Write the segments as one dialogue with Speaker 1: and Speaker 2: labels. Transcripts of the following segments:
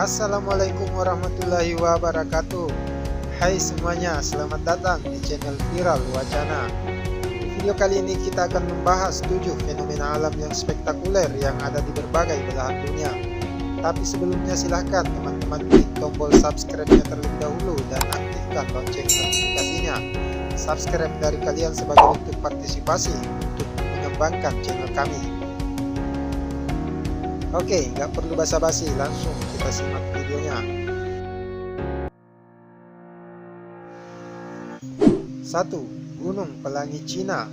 Speaker 1: Assalamualaikum warahmatullahi wabarakatuh. Hai semuanya, selamat datang di channel Viral Wacana. Di video kali ini kita akan membahas 7 fenomena alam yang spektakuler yang ada di berbagai belahan dunia. Tapi sebelumnya silahkan teman-teman klik tombol subscribe-nya terlebih dahulu dan aktifkan lonceng notifikasinya. Subscribe dari kalian sebagai bentuk partisipasi untuk mengembangkan channel kami. Oke, nggak perlu basa-basi, langsung kita simak videonya. 1. Gunung Pelangi Cina.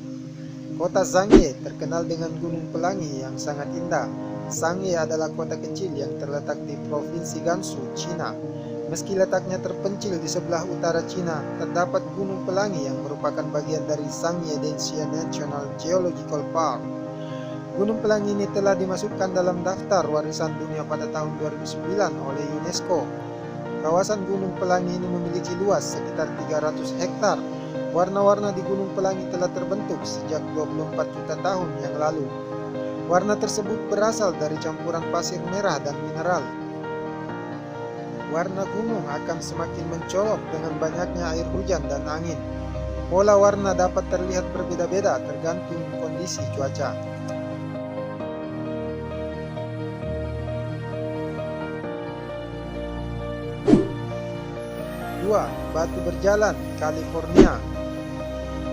Speaker 1: Kota Zhangye terkenal dengan gunung pelangi yang sangat indah. Zhangye adalah kota kecil yang terletak di Provinsi Gansu, Cina. Meski letaknya terpencil di sebelah utara Cina, terdapat Gunung Pelangi yang merupakan bagian dari Zhangye Densha National Geological Park. Gunung Pelangi ini telah dimasukkan dalam daftar warisan dunia pada tahun 2009 oleh UNESCO. Kawasan Gunung Pelangi ini memiliki luas sekitar 300 hektar. Warna-warna di Gunung Pelangi telah terbentuk sejak 24 juta tahun yang lalu. Warna tersebut berasal dari campuran pasir merah dan mineral. Warna gunung akan semakin mencolok dengan banyaknya air hujan dan angin. Pola warna dapat terlihat berbeda-beda tergantung kondisi cuaca. 2. Batu berjalan, California.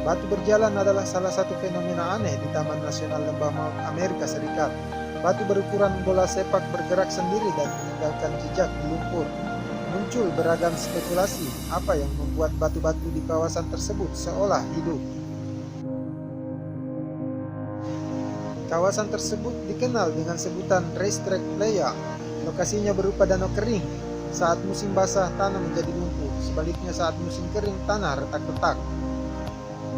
Speaker 1: Batu berjalan adalah salah satu fenomena aneh di Taman Nasional Lembah Maut Amerika Serikat. Batu berukuran bola sepak bergerak sendiri dan meninggalkan jejak di lumpur. Muncul beragam spekulasi apa yang membuat batu-batu di kawasan tersebut seolah hidup. Kawasan tersebut dikenal dengan sebutan Racetrack Playa. Lokasinya berupa danau kering. Saat musim basah, tanah menjadi lumpur. Sebaliknya saat musim kering, tanah retak-retak.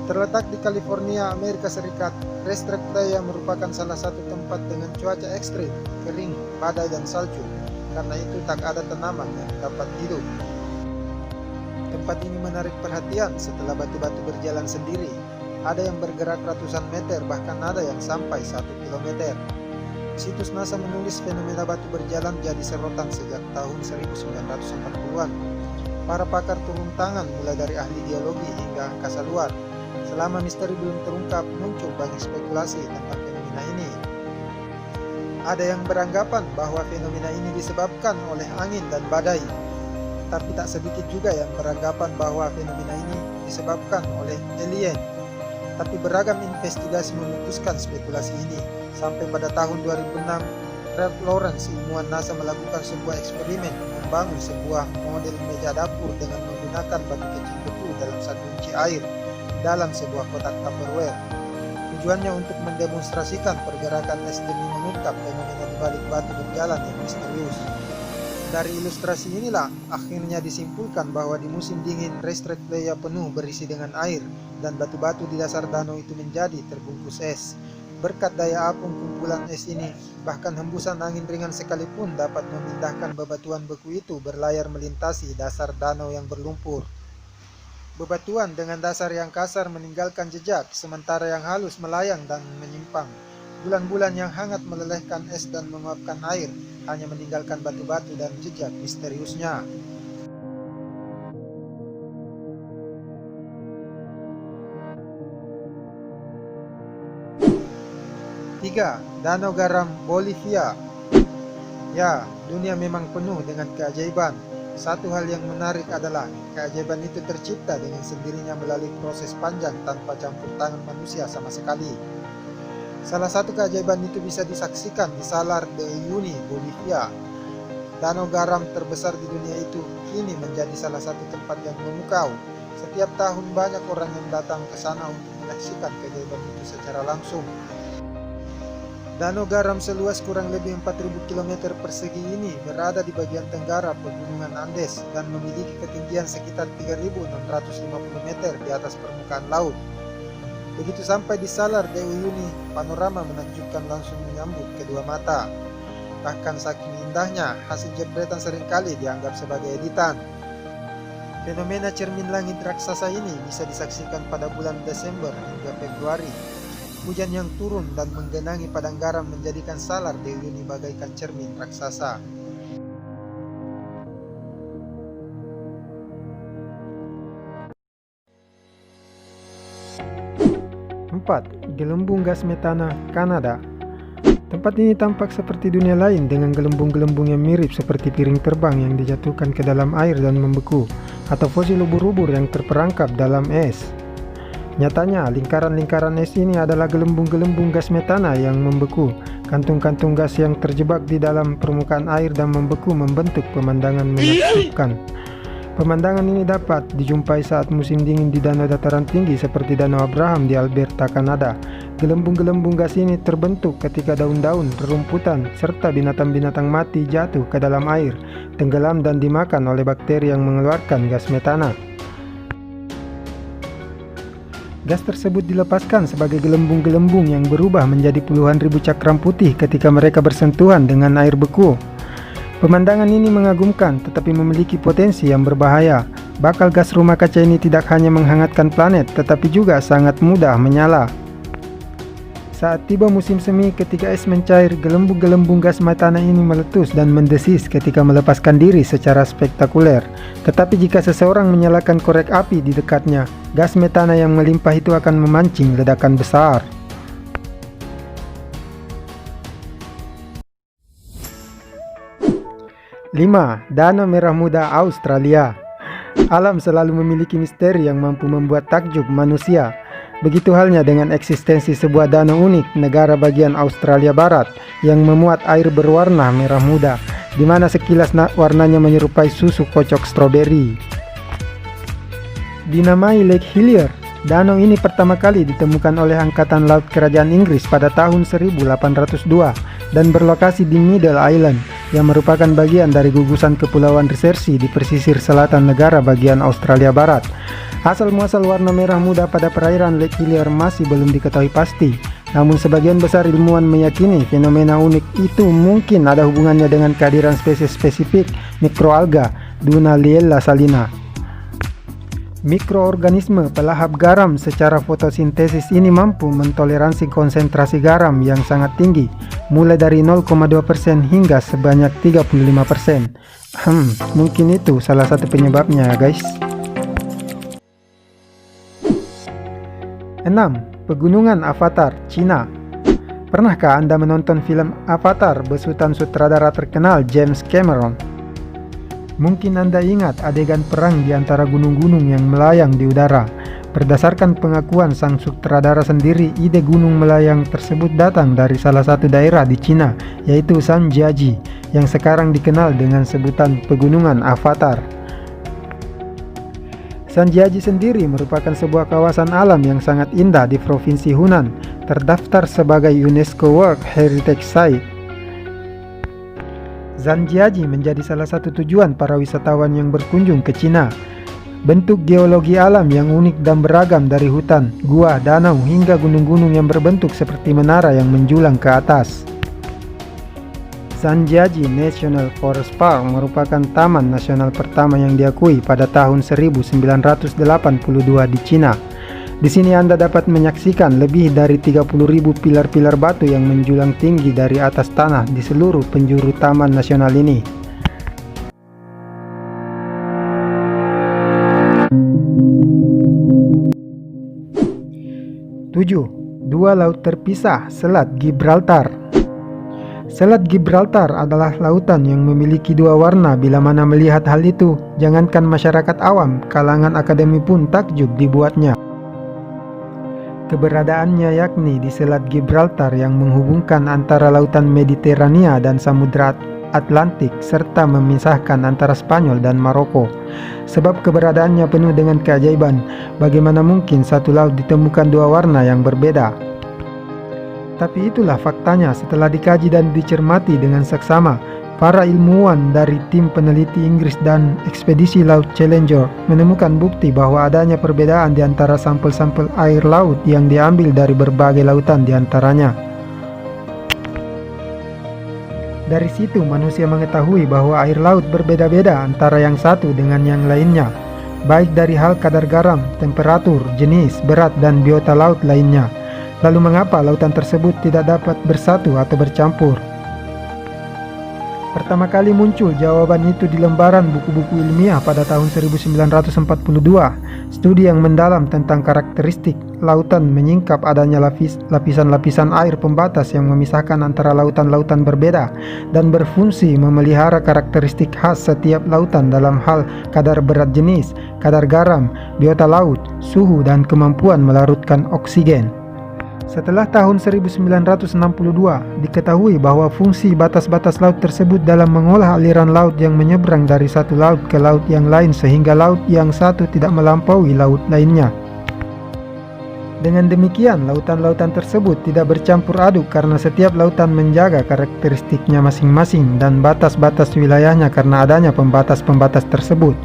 Speaker 1: Terletak di California, Amerika Serikat, Racetrack Playa merupakan salah satu tempat dengan cuaca ekstrim, kering, badai, dan salju. Karena itu tak ada tanaman yang dapat hidup. Tempat ini menarik perhatian setelah batu-batu berjalan sendiri. Ada yang bergerak ratusan meter, bahkan ada yang sampai 1 kilometer. Situs NASA menulis fenomena batu berjalan jadi sorotan sejak tahun 1940-an. Para pakar turun tangan mulai dari ahli geologi hingga angkasa luar. Selama misteri belum terungkap, muncul banyak spekulasi tentang fenomena ini. Ada yang beranggapan bahwa fenomena ini disebabkan oleh angin dan badai. Tapi tak sedikit juga yang beranggapan bahwa fenomena ini disebabkan oleh alien. Tapi beragam investigasi memutuskan spekulasi ini. Sampai pada tahun 2006, Ralph Lawrence, ilmuwan NASA, melakukan sebuah eksperimen membangun sebuah model meja dapur dengan menggunakan batu kecil beku dalam 1 inci air dalam sebuah kotak Tupperware. Tujuannya untuk mendemonstrasikan pergerakan es demi mengungkap fenomena di balik batu berjalan yang misterius. Dari ilustrasi inilah akhirnya disimpulkan bahwa di musim dingin Racetrack Playa penuh berisi dengan air dan batu-batu di dasar danau itu menjadi terbungkus es. Berkat daya apung kumpulan es ini, bahkan hembusan angin ringan sekalipun dapat memindahkan bebatuan beku itu berlayar melintasi dasar danau yang berlumpur. Bebatuan dengan dasar yang kasar meninggalkan jejak, sementara yang halus melayang dan menyimpang. Bulan-bulan yang hangat melelehkan es dan menguapkan air, hanya meninggalkan batu-batu dan jejak misteriusnya. 3. Danau Garam Bolivia. Ya, dunia memang penuh dengan keajaiban. Satu hal yang menarik adalah keajaiban itu tercipta dengan sendirinya melalui proses panjang tanpa campur tangan manusia sama sekali. Salah satu keajaiban itu bisa disaksikan di Salar de Uyuni, Bolivia. Danau garam terbesar di dunia itu kini menjadi salah satu tempat yang memukau. Setiap tahun banyak orang yang datang ke sana untuk menyaksikan keajaiban itu secara langsung. Danau garam seluas kurang lebih 4.000 km persegi ini berada di bagian tenggara pegunungan Andes dan memiliki ketinggian sekitar 3.650 meter di atas permukaan laut. Begitu sampai di Salar de Uyuni, panorama menakjubkan langsung menyambut kedua mata. Bahkan saking indahnya, hasil jepretan seringkali dianggap sebagai editan. Fenomena cermin langit raksasa ini bisa disaksikan pada bulan Desember hingga Februari. Hujan yang turun dan menggenangi padang garam menjadikan Salar de Uyuni bagaikan cermin raksasa. 4. Gelembung gas metana Kanada. Tempat ini tampak seperti dunia lain dengan gelembung-gelembung yang mirip seperti piring terbang yang dijatuhkan ke dalam air dan membeku, atau fosil ubur-ubur yang terperangkap dalam es. Nyatanya, lingkaran-lingkaran es ini adalah gelembung-gelembung gas metana yang membeku. Kantung-kantung gas yang terjebak di dalam permukaan air dan membeku membentuk pemandangan menakjubkan. Pemandangan ini dapat dijumpai saat musim dingin di danau dataran tinggi seperti Danau Abraham di Alberta, Kanada. Gelembung-gelembung gas ini terbentuk ketika daun-daun, rerumputan, serta binatang-binatang mati jatuh ke dalam air, tenggelam dan dimakan oleh bakteri yang mengeluarkan gas metana. Gas tersebut dilepaskan sebagai gelembung-gelembung yang berubah menjadi puluhan ribu cakram putih ketika mereka bersentuhan dengan air beku. Pemandangan ini mengagumkan tetapi memiliki potensi yang berbahaya. Bakal gas rumah kaca ini tidak hanya menghangatkan planet tetapi juga sangat mudah menyala. Saat tiba musim semi ketika es mencair, gelembung-gelembung gas metana ini meletus dan mendesis ketika melepaskan diri secara spektakuler. Tetapi jika seseorang menyalakan korek api di dekatnya, gas metana yang melimpah itu akan memancing ledakan besar. Lima, Danau Merah Muda Australia. Alam selalu memiliki misteri yang mampu membuat takjub manusia. Begitu halnya dengan eksistensi sebuah danau unik negara bagian Australia Barat yang memuat air berwarna merah muda, di mana sekilas warnanya menyerupai susu kocok stroberi. Dinamai Lake Hillier, danau ini pertama kali ditemukan oleh Angkatan Laut Kerajaan Inggris pada tahun 1802 dan berlokasi di Middle Island, yang merupakan bagian dari gugusan Kepulauan Resersi di pesisir selatan negara bagian Australia Barat. Asal-muasal warna merah muda pada perairan Lake Hillier masih belum diketahui pasti, namun sebagian besar ilmuwan meyakini fenomena unik itu mungkin ada hubungannya dengan kehadiran spesies spesifik mikroalga Dunaliella salina. Mikroorganisme pelahap garam secara fotosintesis ini mampu mentoleransi konsentrasi garam yang sangat tinggi, mulai dari 0,2% hingga sebanyak 35%. Mungkin itu salah satu penyebabnya, guys. 6. Pegunungan Avatar, Cina. Pernahkah Anda menonton film Avatar besutan sutradara terkenal James Cameron? Mungkin Anda ingat adegan perang di antara gunung-gunung yang melayang di udara. Berdasarkan pengakuan sang sutradara sendiri, ide gunung melayang tersebut datang dari salah satu daerah di Cina, yaitu Sanjiaji, yang sekarang dikenal dengan sebutan Pegunungan Avatar. Sanjiaji sendiri merupakan sebuah kawasan alam yang sangat indah di Provinsi Hunan, terdaftar sebagai UNESCO World Heritage Site. Sanjiaji menjadi salah satu tujuan para wisatawan yang berkunjung ke Cina. Bentuk geologi alam yang unik dan beragam dari hutan, gua, danau, hingga gunung-gunung yang berbentuk seperti menara yang menjulang ke atas. Sanjiaji National Forest Park merupakan taman nasional pertama yang diakui pada tahun 1982 di Cina. Di sini Anda dapat menyaksikan lebih dari 30.000 pilar-pilar batu yang menjulang tinggi dari atas tanah di seluruh penjuru taman nasional ini. Tujuh, dua laut terpisah, Selat Gibraltar. Selat Gibraltar adalah lautan yang memiliki dua warna. Bila mana melihat hal itu, jangankan masyarakat awam, kalangan akademi pun takjub dibuatnya. Keberadaannya yakni di Selat Gibraltar yang menghubungkan antara lautan Mediterania dan Samudra Atlantik serta memisahkan antara Spanyol dan Maroko. Sebab keberadaannya penuh dengan keajaiban, bagaimana mungkin satu laut ditemukan dua warna yang berbeda? Tapi itulah faktanya. Setelah dikaji dan dicermati dengan seksama, para ilmuwan dari tim peneliti Inggris dan ekspedisi Laut Challenger menemukan bukti bahwa adanya perbedaan di antara sampel-sampel air laut yang diambil dari berbagai lautan di antaranya. Dari situ manusia mengetahui bahwa air laut berbeda-beda antara yang satu dengan yang lainnya, baik dari hal kadar garam, temperatur, jenis, berat, dan biota laut lainnya. Lalu mengapa lautan tersebut tidak dapat bersatu atau bercampur? Pertama kali muncul jawaban itu di lembaran buku-buku ilmiah pada tahun 1942. Studi yang mendalam tentang karakteristik lautan menyingkap adanya lapisan-lapisan air pembatas yang memisahkan antara lautan-lautan berbeda dan berfungsi memelihara karakteristik khas setiap lautan dalam hal kadar berat jenis, kadar garam, biota laut, suhu, dan kemampuan melarutkan oksigen. Setelah tahun 1962, diketahui bahwa fungsi batas-batas laut tersebut dalam mengolah aliran laut yang menyeberang dari satu laut ke laut yang lain sehingga laut yang satu tidak melampaui laut lainnya. Dengan demikian, lautan-lautan tersebut tidak bercampur aduk karena setiap lautan menjaga karakteristiknya masing-masing dan batas-batas wilayahnya karena adanya pembatas-pembatas tersebut.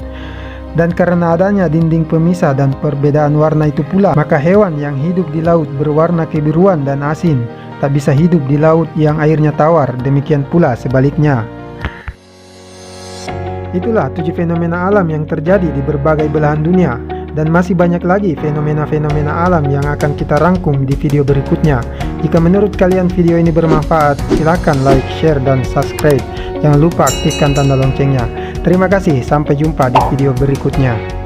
Speaker 1: Dan karena adanya dinding pemisah dan perbedaan warna itu pula, maka hewan yang hidup di laut berwarna kebiruan dan asin tak bisa hidup di laut yang airnya tawar, demikian pula sebaliknya. Itulah 7 fenomena alam yang terjadi di berbagai belahan dunia, dan masih banyak lagi fenomena-fenomena alam yang akan kita rangkum di video berikutnya. Jika menurut kalian video ini bermanfaat, silakan like, share, dan subscribe. Jangan lupa aktifkan tanda loncengnya. Terima kasih, sampai jumpa di video berikutnya.